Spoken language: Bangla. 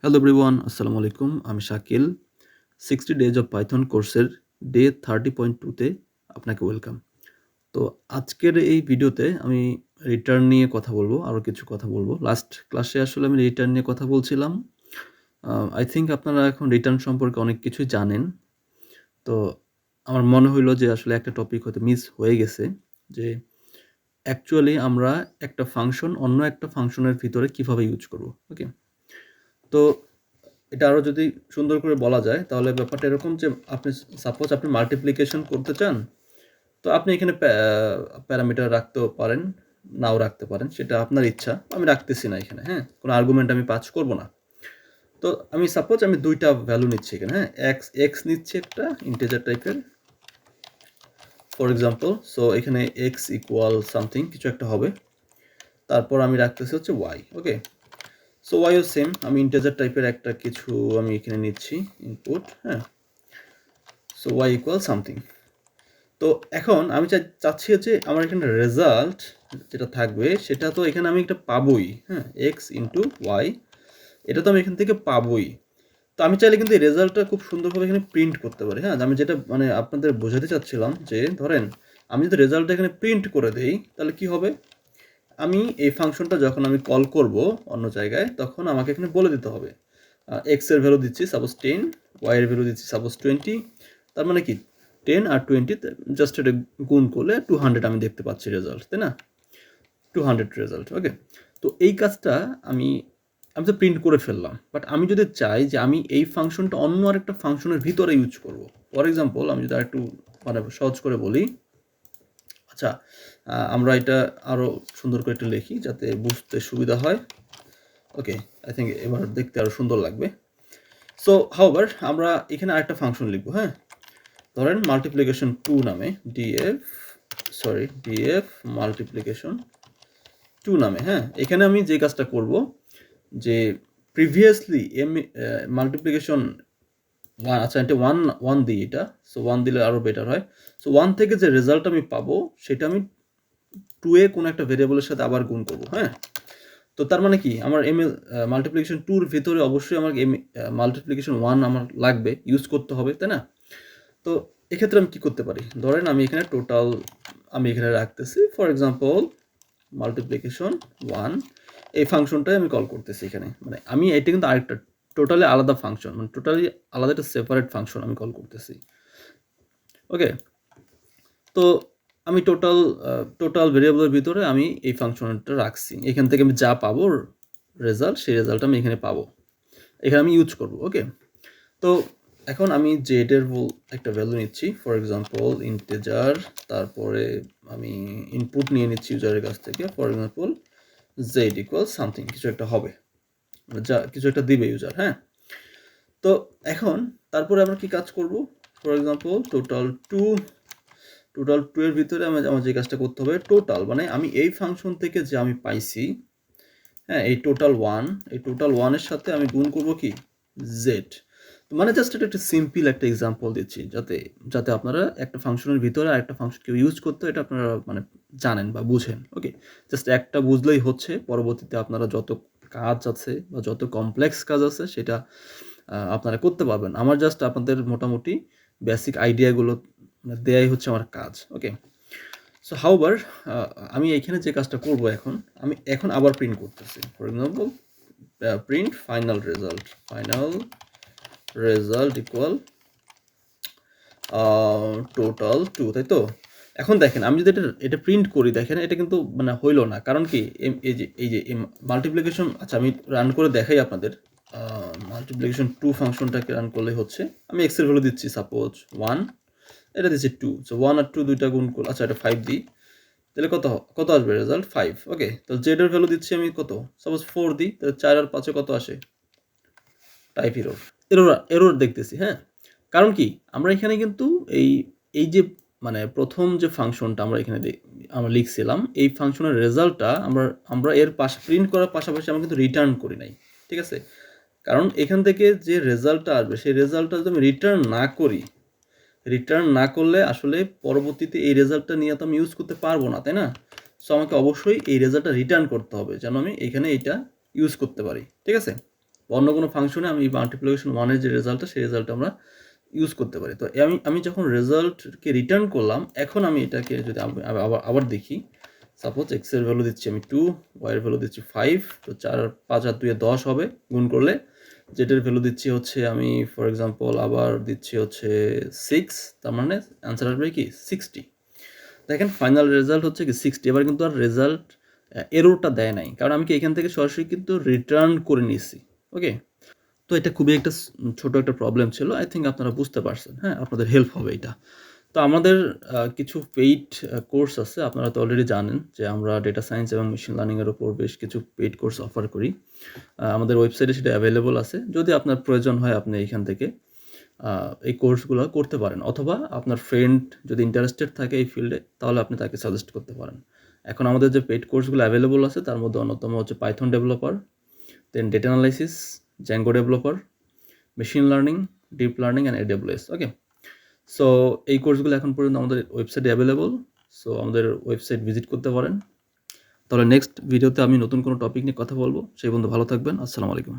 হ্যালো এভরিওয়ান, আসসালামু আলাইকুম। আমি শাকিল। 60 ডেজ অফ পাইথন কোর্সের ডে 30.2 তে আপনাকে ওয়েলকাম। তো আজকের এই ভিডিওতে আমি রিটার্ন নিয়ে কথা বলবো, আরও কিছু কথা বলবো। লাস্ট ক্লাসে আসলে আমি রিটার্ন নিয়ে কথা বলছিলাম। আই থিঙ্ক আপনারা এখন রিটার্ন সম্পর্কে অনেক কিছুই জানেন। তো আমার মনে হইলো যে আসলে একটা টপিক হয়তো মিস হয়ে গেছে, যে অ্যাকচুয়ালি আমরা একটা ফাংশন অন্য একটা ফাংশনের ভিতরে কিভাবে ইউজ করব। ওকে, তো এটা আরও যদি সুন্দর করে বলা যায় তাহলে ব্যাপারটা এরকম যে আপনি সাপোজ আপনি মাল্টিপ্লিকেশন করতে চান, তো আপনি এখানে প্যারামিটার রাখতেও পারেন, নাও রাখতে পারেন, সেটা আপনার ইচ্ছা। আমি রাখতেছি না এখানে, হ্যাঁ, কোনো আর্গুমেন্ট আমি পাস করব না। তো আমি সাপোজ আমি দুইটা ভ্যালু নিচ্ছি এখানে, হ্যাঁ, এক্স নিচ্ছি একটা ইন্টিজার টাইপের ফর এক্সাম্পল। সো এখানে এক্স ইকুয়াল সামথিং কিছু একটা হবে, তারপর আমি রাখতেছি হচ্ছে ওয়াই। ওকে, সো ওয়াইও সেম, আমি ইন্টিজার টাইপের একটা কিছু আমি এখানে নিচ্ছি ইনপুট, হ্যাঁ। So y equal something. তো এখন আমি চাচ্ছি যে আমার এখানে রেজাল্ট যেটা থাকবে সেটা তো এখানে আমি একটা পাবোই, হ্যাঁ, এক্স ইন্টু ওয়াই, এটা তো আমি এখান থেকে পাবোই। তো আমি চাইলে কিন্তু এই রেজাল্টটা খুব সুন্দরভাবে এখানে প্রিন্ট করতে পারি, হ্যাঁ। আমি যেটা মানে আপনাদের বোঝাতে চাচ্ছিলাম যে ধরেন আমি যদি রেজাল্টটা এখানে প্রিন্ট করে দেই তাহলে কি হবে, আমি এই ফাংশনটা যখন আমি কল করব অন্য জায়গায় তখন আমাকে এখানে বলে দিতে হবে এক্স এর ভ্যালু দিচ্ছি সাপোজ 10, ওয়াই এর ভ্যালু দিচ্ছি সাপোজ 20। তার মানে কি 10 আর 20 জাস্ট এটা গুণ করলে 200 আমি দেখতে পাচ্ছি রেজাল্ট, তাই না? 200 রেজাল্ট। ওকে, তো এই কাজটা আমি আমি তো প্রিন্ট করে ফেললাম, বাট আমি যদি চাই যে আমি এই ফাংশনটা অন্য আরেকটা ফাংশনের ভিতরে ইউজ করব, ফর এক্সাম্পল আমি যদি আরেকটু মানে সহজ করে বলি, আচ্ছা, আমরা এটা আরও সুন্দর করে একটু লিখি যাতে বুঝতে সুবিধা হয়। ওকে, আই থিঙ্ক এবার দেখতে আরও সুন্দর লাগবে। সো হাউএভার আমরা এখানে আরেকটা ফাংশন লিখবো, হ্যাঁ। ধরেন মাল্টিপ্লিকেশন 2 নামে ডিএফ মাল্টিপ্লিকেশন 2 নামে, হ্যাঁ। এখানে আমি যে কাজটা করব যে প্রিভিয়াসলি মাল্টিপ্লিকেশন 1, আচ্ছা এটা 1 দিই এটা, সো 1 দিলে আরও বেটার হয়। সো 1 থেকে যে রেজাল্ট আমি পাবো সেটা আমি 2 এ কোনো একটা ভেরিয়েবলের সাথে আবার গুণ করব, হ্যাঁ। তো তার মানে কি আমার মাল্টিপ্লিকেশন 2 এর ভিতরে অবশ্যই আমার মাল্টিপ্লিকেশন 1 আমার লাগবে, ইউজ করতে হবে, তাই না? তো এক্ষেত্রে আমি কি করতে পারি, ধরেন আমি এখানে টোটাল আমি এখানে রাখতেছি ফর এক্সাম্পল মাল্টিপ্লিকেশন 1, এই ফাংশনটাই আমি কল করতেছি এখানে। মানে আমি এটা কিন্তু আরেকটা টোটালি আলাদা ফাংশন, মানে টোটালি আলাদা একটা সেপারেট ফাংশন আমি কল করতেছি। ওকে, তো আমি টোটাল ভেরিয়েবলের ভিতরে আমি এই ফাংশনটা রাখছি, এখান থেকে আমি যা পাবো রেজাল্ট, সেই রেজাল্ট আমি এখানে পাবো, এখানে আমি ইউজ করব। ওকে, তো এখন আমি জেড এর একটা ভ্যালু নিচ্ছি ফর এক্সাম্পল ইন্টিজার, তারপরে আমি ইনপুট নিয়ে নিচ্ছি ইউজারের কাছ থেকে, for example Z equal something কিছু একটা হবে, যা কিছু একটা দিবে ইউজার, হ্যাঁ। তো এখন তারপরে আমরা কি কাজ করব, ফর এক্সাম্পল টোটাল টু এর ভিতরে আমার যে কাজটা করতে হবে, টোটাল মানে আমি এই ফাংশন থেকে যে আমি পাইছি, হ্যাঁ, এই টোটাল 1 এর সাথে আমি গুণ করব কি জেড। মানে জাস্ট এটা একটা সিম্পল একটা এক্সাম্পল দিচ্ছি যাতে যাতে আপনারা একটা ফাংশনের ভিতরে আরেকটা ফাংশন কেউ ইউজ করতে এটা আপনারা মানে জানেন বা বুঝেন। ওকে, জাস্ট একটা বুঝলেই হচ্ছে, পরবর্তীতে আপনারা যত কাজ আছে বা যত কমপ্লেক্স কাজ আছে সেটা আপনারা করতে পারবেন। আমার জাস্ট আপনাদের মোটামুটি বেসিক আইডিয়াগুলো দেয়াই হচ্ছে আমার কাজ। ওকে, সো হাউএভার আমি এখানে যে কাজটা করব আমি এখন আবার প্রিন্ট করতেছি, for example print final result equal total 2, তাই তো? এখন দেখেন আমি যদি এটা প্রিন্ট করি, দেখেন এটা কিন্তু মানে হইল না, কারণ কি এই যে মাল্টিপ্লিকেশন, আচ্ছা আমি রান করে দেখাই আপনাদের। মাল্টিপ্লিকেশন 2 ফাংশনটাকে রান করলে হচ্ছে আমি এক্স এর ভ্যালু দিচ্ছি সাপোজ 1, এটা দিচ্ছি 2, সো 1 আর 2 দুইটা গুণ করলে, আচ্ছা এটা 5 দিই, তাহলে কত আসবে রেজাল্ট 5। ওকে, তাহলে জেড এর ভ্যালু দিচ্ছি আমি কত, সাপোজ 4 দিই, তাহলে 4 আর 5 কত আসে, টাইপ এরর দেখতেছি, হ্যাঁ। কারণ কি আমরা এখানে কিন্তু এই যে মানে প্রথম যে ফাংশনটা আমরা লিখছিলাম, এই ফাংশনের রেজাল্টটা আমরা এর প্রিন্ট করার পাশাপাশি আমরা কিন্তু রিটার্ন করি নাই, ঠিক আছে? কারণ এখান থেকে যে রেজাল্টটা আসবে সেই রেজাল্টটা যদি আমি রিটার্ন না করলে আসলে পরবর্তীতে এই রেজাল্টটা নিয়ে তো আমি ইউজ করতে পারবো না, তাই না? সো আমাকে অবশ্যই এই রেজাল্টটা রিটার্ন করতে হবে যেন আমি এখানে এটা ইউজ করতে পারি, ঠিক আছে? অন্য কোনো ফাংশনে আমি মাল্টিপ্লিকেশন 1 এর যে রেজাল্টটা সেই রেজাল্টটা আমরা ইউজ করতে পারি। তো আমি যখন রেজাল্টকে রিটার্ন করলাম, এখন আমি এটাকে যদি আবার দেখি, সাপোজ এক্স এর ভ্যালু দিচ্ছি আমি 2, ওয়াই এর ভ্যালু দিচ্ছি 5, তো 4 5 আর 2 10 হবে গুণ করলে, যেটার ভ্যালু দিচ্ছি হচ্ছে আমি ফর এক্সাম্পল আবার দিচ্ছি হচ্ছে 6, তার মানে অ্যান্সার আসবে কি 60। দেখেন ফাইনাল রেজাল্ট হচ্ছে কি 60। এবার কিন্তু আর রেজাল্ট এররটা দেয় নাই, কারণ আমি কি এখান থেকে সরাসরি কিন্তু রিটার্ন করে নিয়েছি। ওকে, তো এটা খুবই একটা ছোট একটা প্রবলেম ছিল। আই থিঙ্ক আপনারা বুঝতে পারছেন। হ্যাঁ, আপনাদের হেল্প হবে এটা। তো আমাদের কিছু পেইড কোর্স আছে, আপনারা তো অলরেডি জানেন যে আমরা ডেটা সায়েন্স এবং মেশিন লার্নিংয়ের উপর বেশ কিছু পেইড কোর্স অফার করি। আমাদের ওয়েবসাইটে সেটা অ্যাভেলেবল আছে। যদি আপনার প্রয়োজন হয় আপনি এখান থেকে এই কোর্সগুলো করতে পারেন, অথবা আপনার ফ্রেন্ড যদি ইন্টারেস্টেড থাকে এই ফিল্ডে, তাহলে আপনি তাকে সাজেস্ট করতে পারেন। এখন আমাদের যে পেইড কোর্সগুলো অ্যাভেলেবল আছে তার মধ্যে অন্যতম হচ্ছে Python developer, then data analysis, Django developer, machine learning, deep learning and AWS। Okay, so এই কোর্সগুলো এখন পর্যন্ত আমাদের ওয়েবসাইটে অ্যাভেলেবল। সো আমাদের ওয়েবসাইট ভিজিট করতে পারেন। তাহলে নেক্সট ভিডিওতে আমি নতুন কোনো টপিক নিয়ে কথা বলবো। সেই পর্যন্ত ভালো থাকবেন। আসসালামু আলাইকুম।